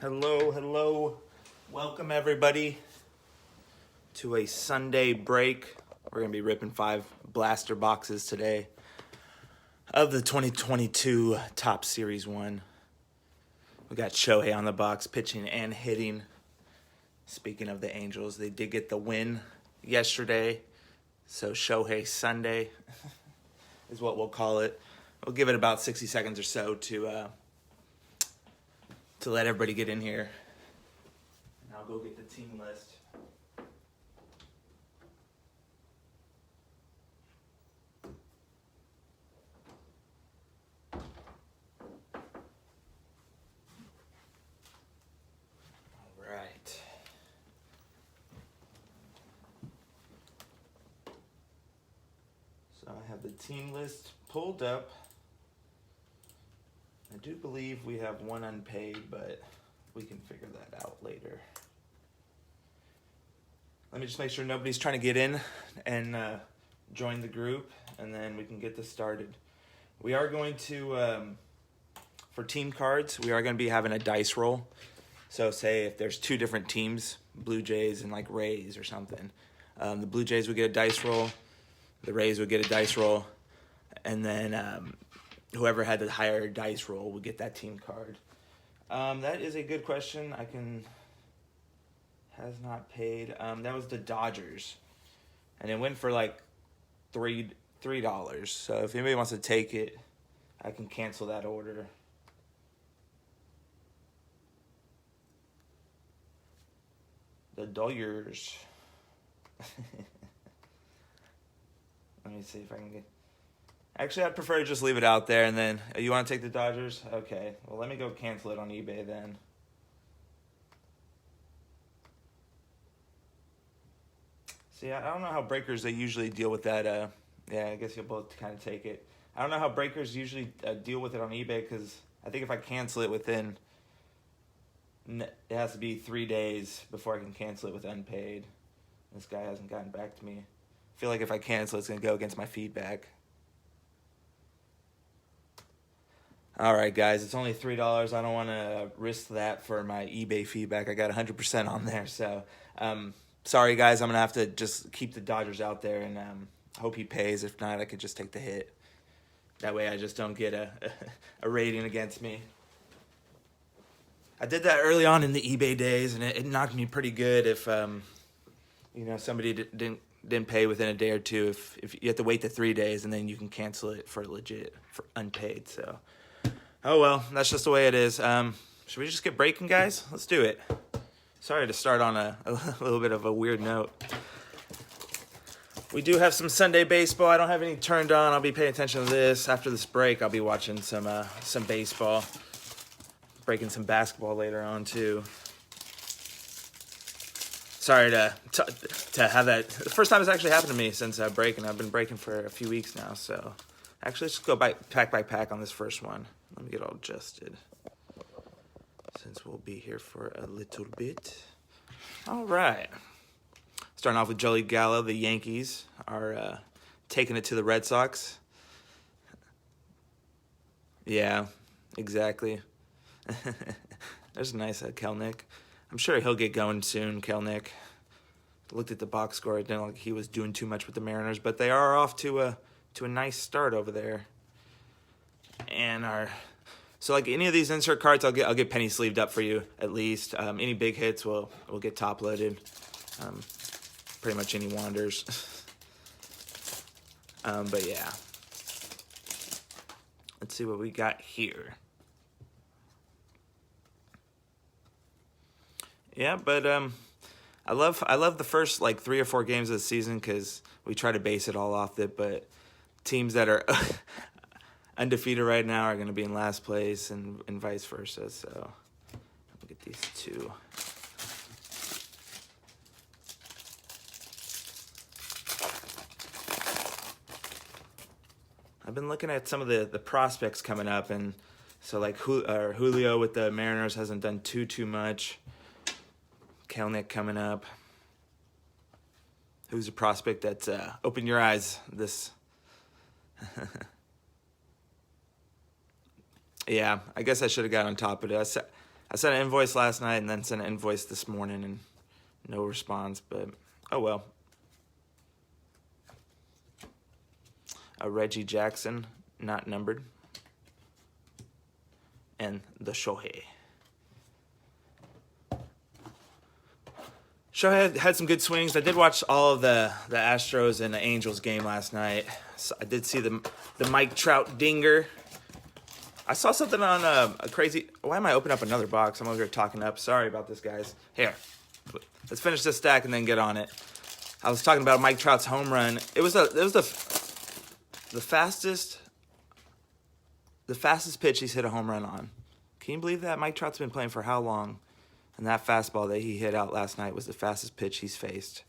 Hello, hello. Welcome everybody to a Sunday break. We're going to be ripping 5 blaster boxes today of the 2022 Top Series 1. We got Shohei on the box, pitching and hitting. Speaking of the Angels, they did get the win yesterday. So Shohei Sunday is what we'll call it. We'll give it about 60 seconds or so to let everybody get in here. And I'll go get the team list. All right. So I have the team list pulled up. I do believe we have one unpaid, but we can figure that out later. Let me just make sure nobody's trying to get in and join the group, and then we can get this started. We are going to, for team cards, we are going to be having a dice roll. So say if there's 2 different teams, Blue Jays and like Rays or something, the Blue Jays would get a dice roll, the Rays would get a dice roll, and then whoever had the higher dice roll would get that team card. That is a good question. Has not paid. That was the Dodgers, and it went for like $3. So if anybody wants to take it, I can cancel that order. The Dodgers. Let me see if I can get. Actually, I'd prefer to just leave it out there, and then you want to take the Dodgers? Okay. Well, let me go cancel it on eBay then. See, I don't know how breakers, they usually deal with that. Yeah, I guess you'll both kind of take it. I don't know how breakers usually deal with it on eBay, because I think if I cancel it within, it has to be 3 days before I can cancel it with unpaid. This guy hasn't gotten back to me. I feel like if I cancel, it's going to go against my feedback. All right, guys, it's only $3. I don't want to risk that for my eBay feedback. I got 100% on there, so sorry, guys. I'm going to have to just keep the Dodgers out there, and hope he pays. If not, I could just take the hit. That way I just don't get a rating against me. I did that early on in the eBay days, and it knocked me pretty good if somebody didn't pay within a day or two. If you have to wait the 3 days, and then you can cancel it for legit, for unpaid, so... Oh, well, that's just the way it is. Should we just get breaking, guys? Let's do it. Sorry to start on a little bit of a weird note. We do have some Sunday baseball. I don't have any turned on. I'll be paying attention to this. After this break, I'll be watching some baseball. Breaking some basketball later on, too. Sorry to have that. The first time it's actually happened to me since breaking. I've been breaking for a few weeks now, so... Actually, let's go pack by pack on this first one. Let me get all adjusted, since we'll be here for a little bit. All right. Starting off with Joey Gallo. The Yankees are taking it to the Red Sox. Yeah, exactly. There's a nice Kelnick. I'm sure he'll get going soon, Kelnick. Looked at the box score. It didn't look like he was doing too much with the Mariners, but they are off to a nice start over there. And so like any of these insert cards, I'll get penny sleeved up for you at least. Any big hits will get top loaded. Pretty much any wanders. But yeah, let's see what we got here. Yeah, but I love the first like 3 or 4 games of the season, because we try to base it all off it, but teams that are undefeated right now are going to be in last place, and vice versa. So I'll get these 2. I've been looking at some of the prospects coming up, and so like Julio with the Mariners hasn't done too much. Kelnick coming up. Who's a prospect that's opened your eyes this Yeah, I guess I should have got on top of it. I sent an invoice last night and then sent an invoice this morning and no response, but oh well. A Reggie Jackson, not numbered. And the Shohei. Shohei had some good swings. I did watch all of the Astros and the Angels game last night. So I did see the Mike Trout dinger. I saw something on a crazy... Why am I opening up another box? I'm over here talking up. Sorry about this, guys. Here. Let's finish this stack and then get on it. I was talking about Mike Trout's home run. It was the fastest pitch he's hit a home run on. Can you believe that? Mike Trout's been playing for how long? And that fastball that he hit out last night was the fastest pitch he's faced.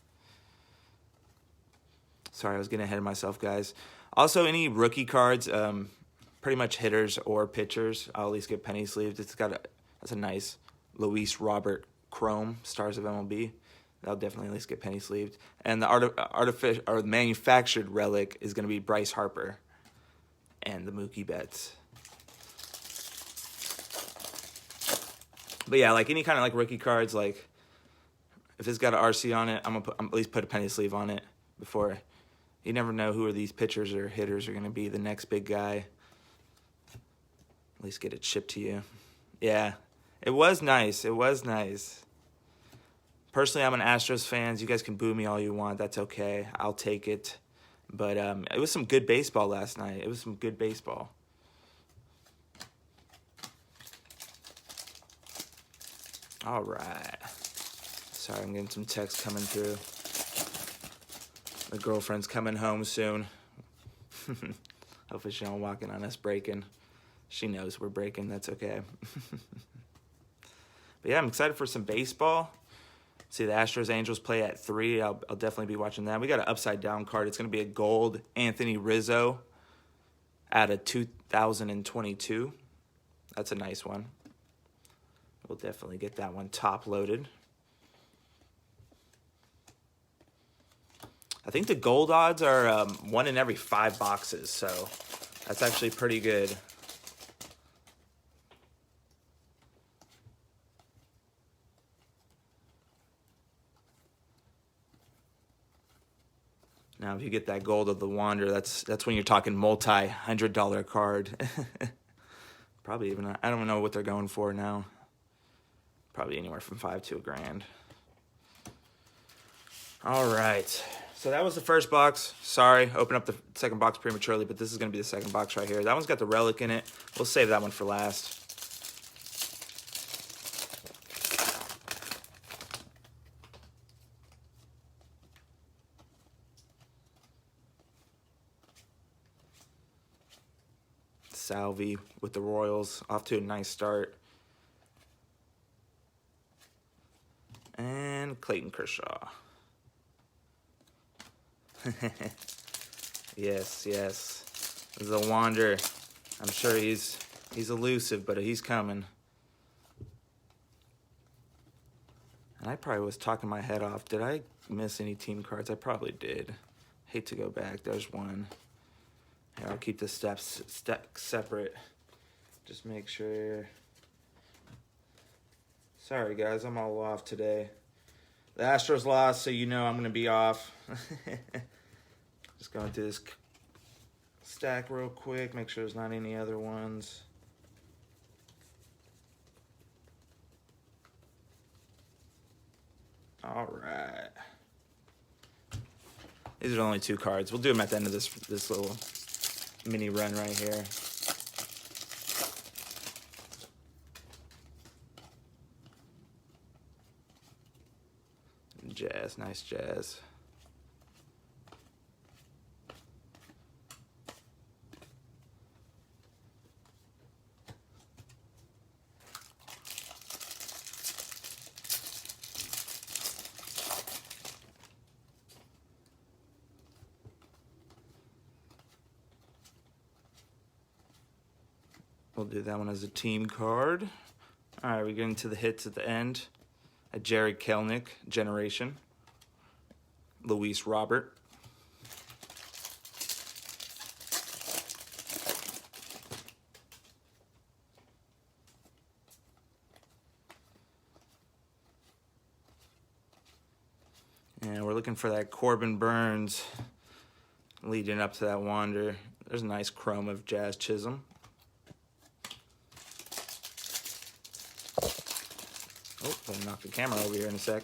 Sorry, I was getting ahead of myself, guys. Also, any rookie cards, pretty much hitters or pitchers, I'll at least get penny sleeved. That's a nice Luis Robert Chrome, Stars of MLB. That'll definitely at least get penny sleeved. And the artificial or the manufactured relic is going to be Bryce Harper and the Mookie Betts. But yeah, like any kind of like rookie cards, like if it's got an RC on it, I'm at least put a penny sleeve on it before. You never know who are these pitchers or hitters are going to be the next big guy. At least get it shipped to you. Yeah, it was nice. It was nice. Personally, I'm an Astros fan. You guys can boo me all you want. That's okay. I'll take it. But it was some good baseball last night. It was some good baseball. All right. Sorry, I'm getting some texts coming through. The girlfriend's coming home soon. Hopefully she don't walk in on us breaking. She knows we're breaking. That's okay. But yeah, I'm excited for some baseball. See the Astros Angels play at 3. I'll definitely be watching that. We got an upside down card. It's going to be a gold Anthony Rizzo out of 2022. That's a nice one. We'll definitely get that one top loaded. I think the gold odds are 1 in every 5 boxes, so that's actually pretty good. Now, if you get that Gold of the Wander, that's when you're talking multi-$100 card. Probably even, I don't know what they're going for now. Probably anywhere from $5 to $1,000. All right. So that was the first box. Sorry, open up the second box prematurely, but this is going to be the second box right here. That one's got the relic in it. We'll save that one for last. Salvi with the Royals, off to a nice start. And Clayton Kershaw. Yes. The Wander. I'm sure he's elusive, but he's coming. And I probably was talking my head off. Did I miss any team cards? I probably did. Hate to go back. There's one. Here, I'll keep the steps separate. Just make sure. Sorry, guys. I'm all off today. The Astros lost, so you know I'm going to be off. Just going through this stack real quick. Make sure there's not any other ones. All right. These are only 2 cards. We'll do them at the end of this little mini run right here. Jazz, nice Jazz. We'll do that one as a team card. All right, we're getting to the hits at the end. A Jared Kelenic, Generation. Luis Robert. And we're looking for that Corbin Burns leading up to that Wander. There's a nice chrome of Jazz Chisholm. Oh, gonna knock the camera over here in a sec.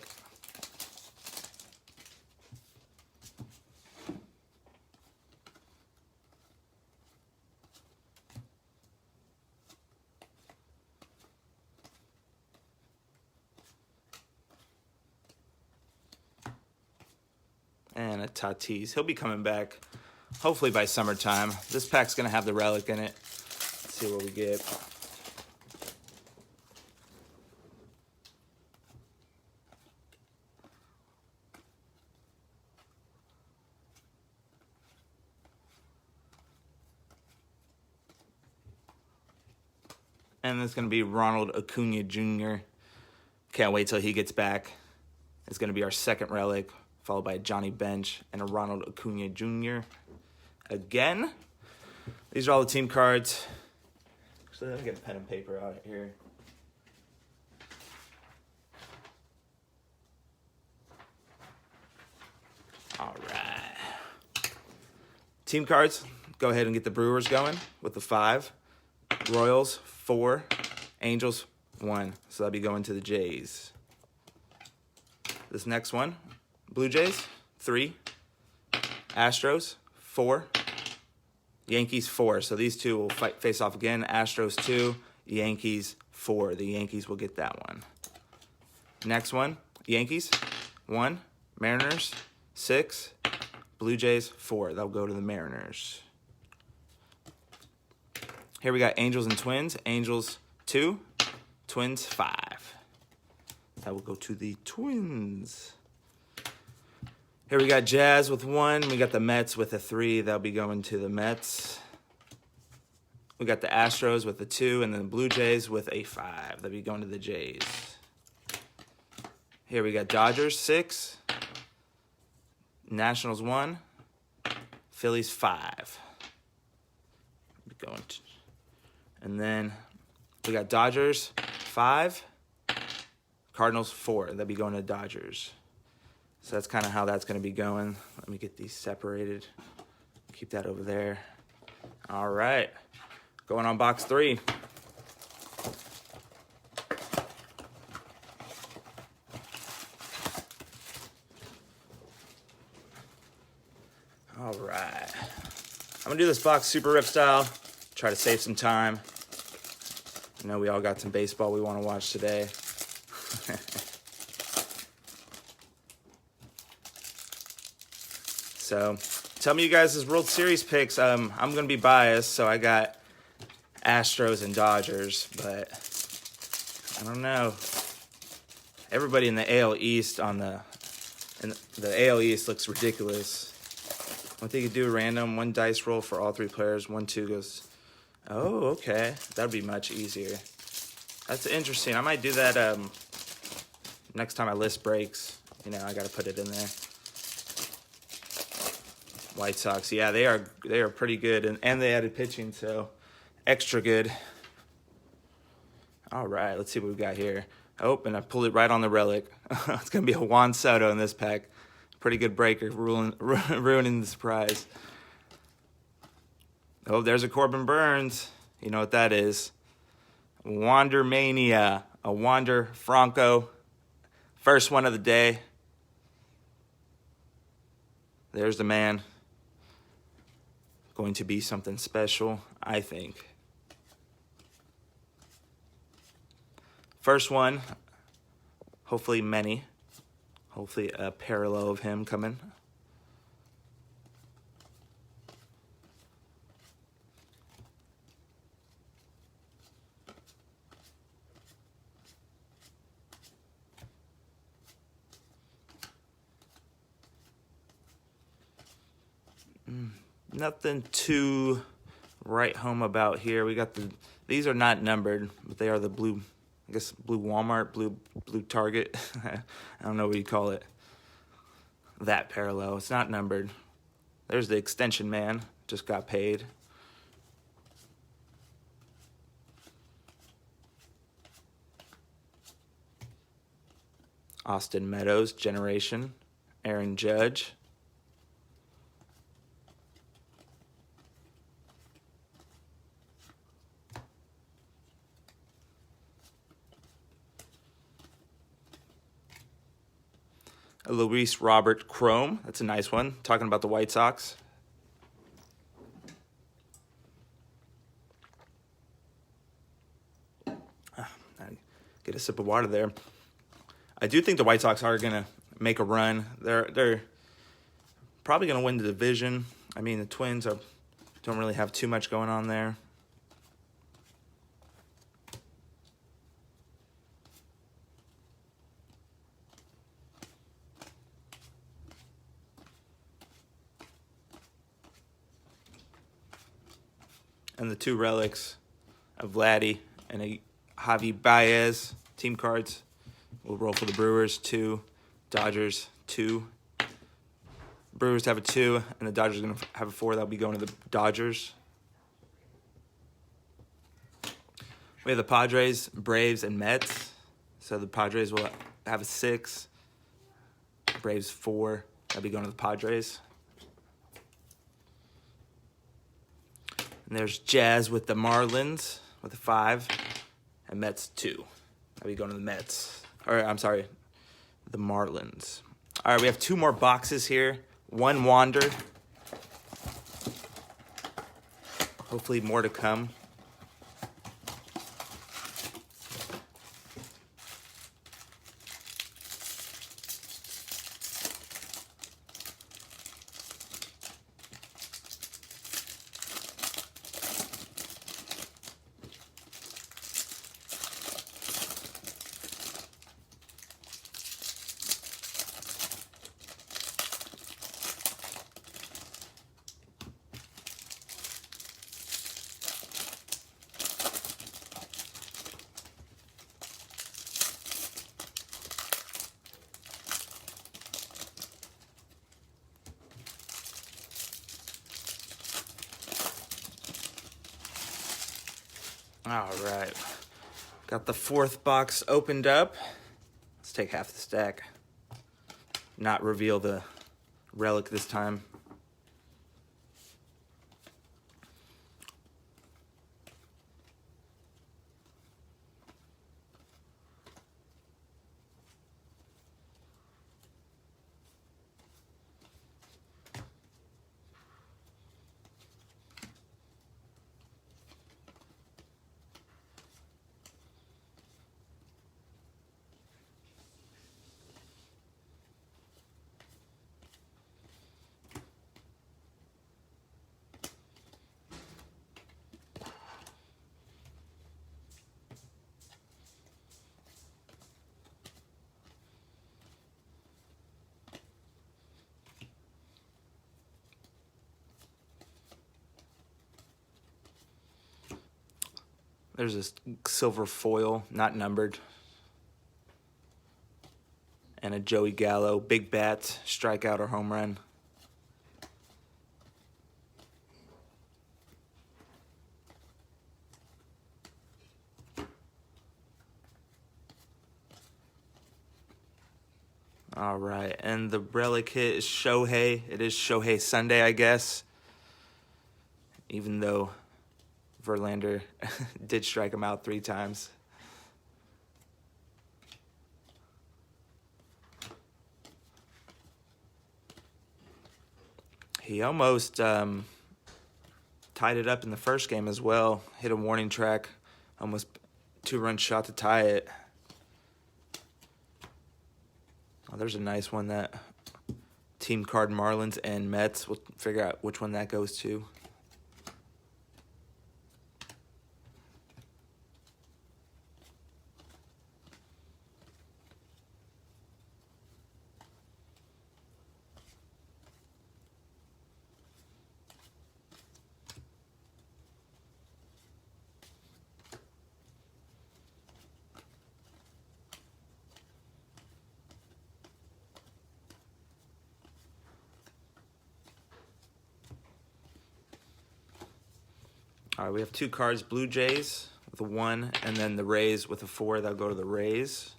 And a Tatis. He'll be coming back hopefully by summertime. This pack's going to have the relic in it. Let's see what we get. And it's going to be Ronald Acuna Jr. Can't wait till he gets back. It's going to be our second relic, followed by a Johnny Bench and a Ronald Acuna Jr. again. These are all the team cards. So let me get a pen and paper out here. All right. Team cards, go ahead and get the Brewers going with the 5. Royals, 4. Angels, 1. So that'll be going to the Jays. This next one, Blue Jays, 3. Astros, 4. Yankees, 4. So these two will face off again. Astros, 2. Yankees, 4. The Yankees will get that one. Next one, Yankees, 1. Mariners, 6. Blue Jays, 4. They'll go to the Mariners. Here we got Angels and Twins. Angels, 2. Twins, 5. That will go to the Twins. Here we got Jazz with 1. We got the Mets with a 3. That'll be going to the Mets. We got the Astros with a 2, and then the Blue Jays with a 5. That'll be going to the Jays. Here we got Dodgers, 6. Nationals, 1. Phillies, 5. And then we got Dodgers, 5. Cardinals, 4. That'll be going to Dodgers. So that's kind of how that's going to be going. Let me get these separated. Keep that over there. All right. Going on box 3. All right. I'm going to do this box super rip style. Try to save some time. I know we all got some baseball we want to watch today. So, tell me you guys' World Series picks. I'm going to be biased, so I got Astros and Dodgers, but I don't know. Everybody in the AL East the AL East looks ridiculous. What they could do, random, 1 dice roll for all 3 players, 1, 2 goes. Oh, okay. That'd be much easier. That's interesting. I might do that next time my list breaks. You know, I got to put it in there. White Sox, yeah, they are pretty good, and they added pitching, so extra good. All right, let's see what we've got here. Oh, and I pulled it right on the relic. It's going to be a Juan Soto in this pack. Pretty good breaker, ruining the surprise. Oh, there's a Corbin Burns. You know what that is. Wander Mania. A Wander Franco. First one of the day. There's the man. Going to be something special, I think. First one. Hopefully many. Hopefully a parallel of him coming. Nothing too write home about here. We got these are not numbered, but they are the blue, I guess blue Walmart, blue Target. I don't know what you call it. That parallel. It's not numbered. There's the extension man. Just got paid. Austin Meadows, Generation. Aaron Judge. A Luis Robert Chrome. That's a nice one. Talking about the White Sox. Get a sip of water there. I do think the White Sox are going to make a run. They're probably going to win the division. I mean, the Twins don't really have too much going on there. And the two relics of Vladdy and a Javi Baez team cards will roll for the Brewers. 2, Dodgers 2. Brewers have a 2, and the Dodgers are going to have a 4. That'll be going to the Dodgers. We have the Padres, Braves, and Mets. So the Padres will have a 6. Braves 4. That'll be going to the Padres. And there's Jazz with the Marlins with a 5. And Mets 2. That'll be going to the Mets. Or, I'm sorry, the Marlins. All right, we have 2 more boxes here. 1 Wander. Hopefully more to come. All right, got the 4th box opened up. Let's take half the stack. Not reveal the relic this time. There's this silver foil, not numbered. And a Joey Gallo, big bat, strikeout or home run. All right, and the relic hit is Shohei. It is Shohei Sunday, I guess. Even though Verlander did strike him out 3 times. He almost tied it up in the first game as well. Hit a warning track, almost 2-run shot to tie it. Oh, there's a nice one, that team card Marlins and Mets. We'll figure out which one that goes to. All right, we have 2 cards, Blue Jays with a 1, and then the Rays with a 4. That'll go to the Rays.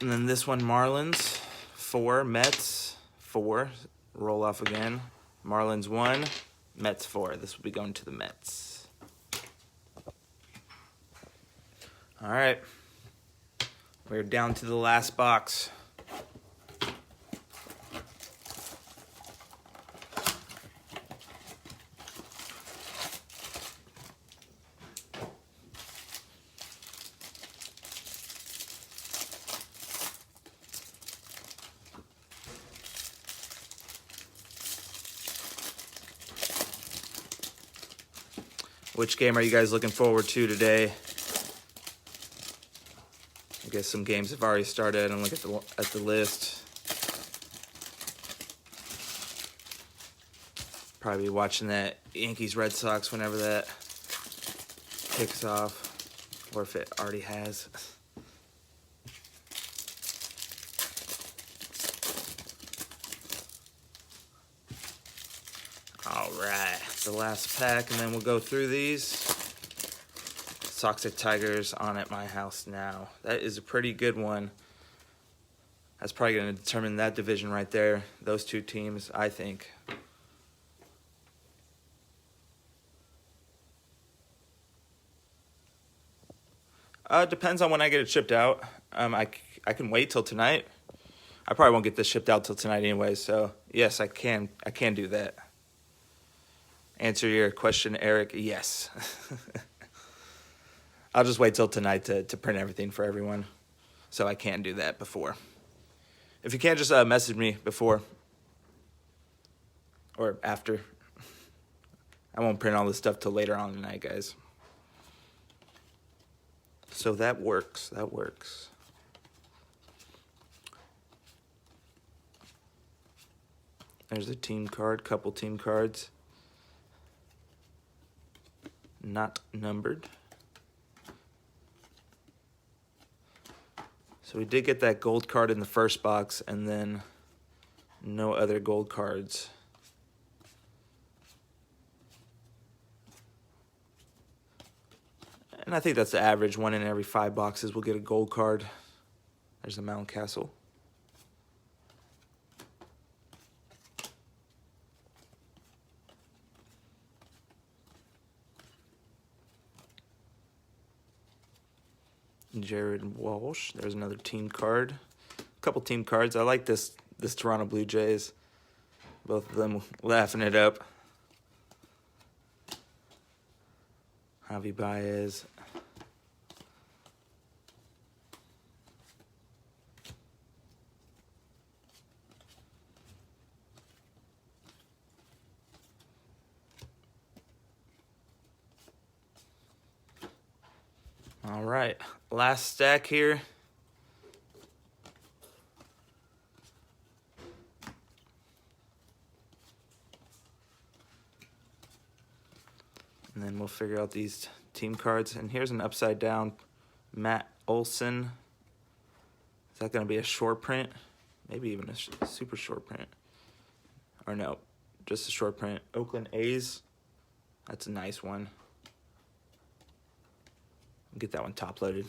And then this one, Marlins, 4, Mets, 4. Roll off again. Marlins 1, Mets 4. This will be going to the Mets. All right. We're down to the last box. Which game are you guys looking forward to today? I guess some games have already started. I'm looking at the list. Probably watching that Yankees Red Sox whenever that kicks off, or if it already has. All right, the last pack, and then we'll go through these. Sox at Tigers on at my house now. That is a pretty good one. That's probably going to determine that division right there. Those two teams, I think. Depends on when I get it shipped out. I can wait till tonight. I probably won't get this shipped out till tonight anyway, so yes, I can do that. Answer your question, Eric, yes. I'll just wait till tonight to print everything for everyone, so I can do that before. If you can't, just message me before or after. I won't print all this stuff till later on tonight, guys. So that works. That works. There's a team card, couple team cards. Not numbered. So we did get that gold card in the first box, and then no other gold cards. And I think that's the average. 1 in every 5 boxes will get a gold card. There's the Mountain Castle. Jared Walsh. There's another team card. A couple team cards. I like this Toronto Blue Jays. Both of them laughing it up. Javi Baez. All right, last stack here. And then we'll figure out these team cards. And here's an upside down Matt Olson. Is that going to be a short print? Maybe even a super short print. Or no, just a short print. Oakland A's. That's a nice one. Get that one top loaded.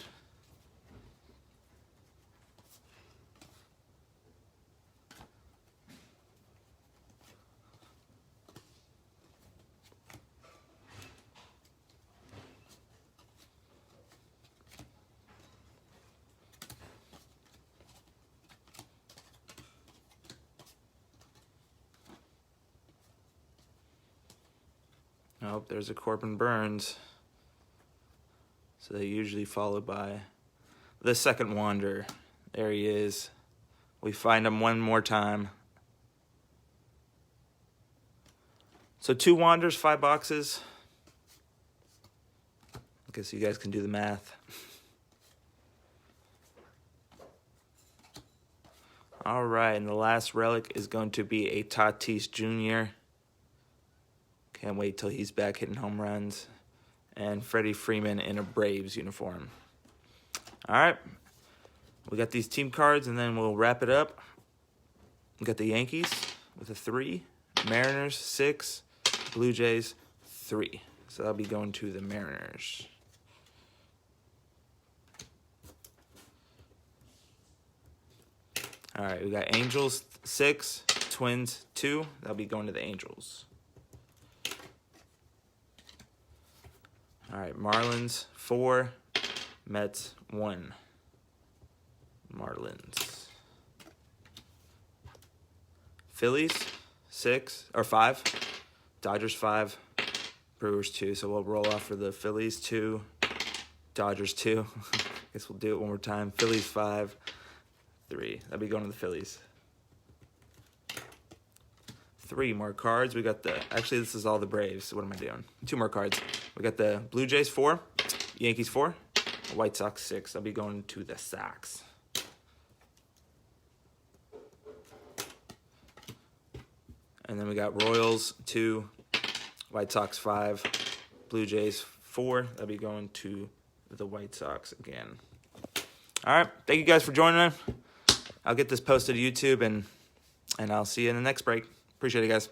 Oh, there's a Corbin Burns. So they usually followed by the second Wander. There he is. We find him one more time. So 2 Wanders, 5 boxes. I guess you guys can do the math. All right, and the last relic is going to be a Tatis Jr. Can't wait till he's back hitting home runs. And Freddie Freeman in a Braves uniform. All right. We got these team cards, and then we'll wrap it up. We got the Yankees with a 3, Mariners 6, Blue Jays 3. So that'll be going to the Mariners. All right, we got Angels 6, Twins 2. That'll be going to the Angels. All right, Marlins 4, Mets 1. Marlins. Phillies 6 or 5, Dodgers 5, Brewers 2. So we'll roll off for the Phillies 2, Dodgers 2. Guess we'll do it one more time. Phillies 5, 3. That'll be going to the Phillies. 3 more cards. We got actually this is all the Braves. What am I doing? 2 more cards. We got the Blue Jays 4, Yankees 4, White Sox 6. I'll be going to the Sox. And then we got Royals 2, White Sox 5, Blue Jays 4. That'll be going to the White Sox again. All right. Thank you guys for joining me. I'll get this posted to YouTube, and I'll see you in the next break. Appreciate it, guys.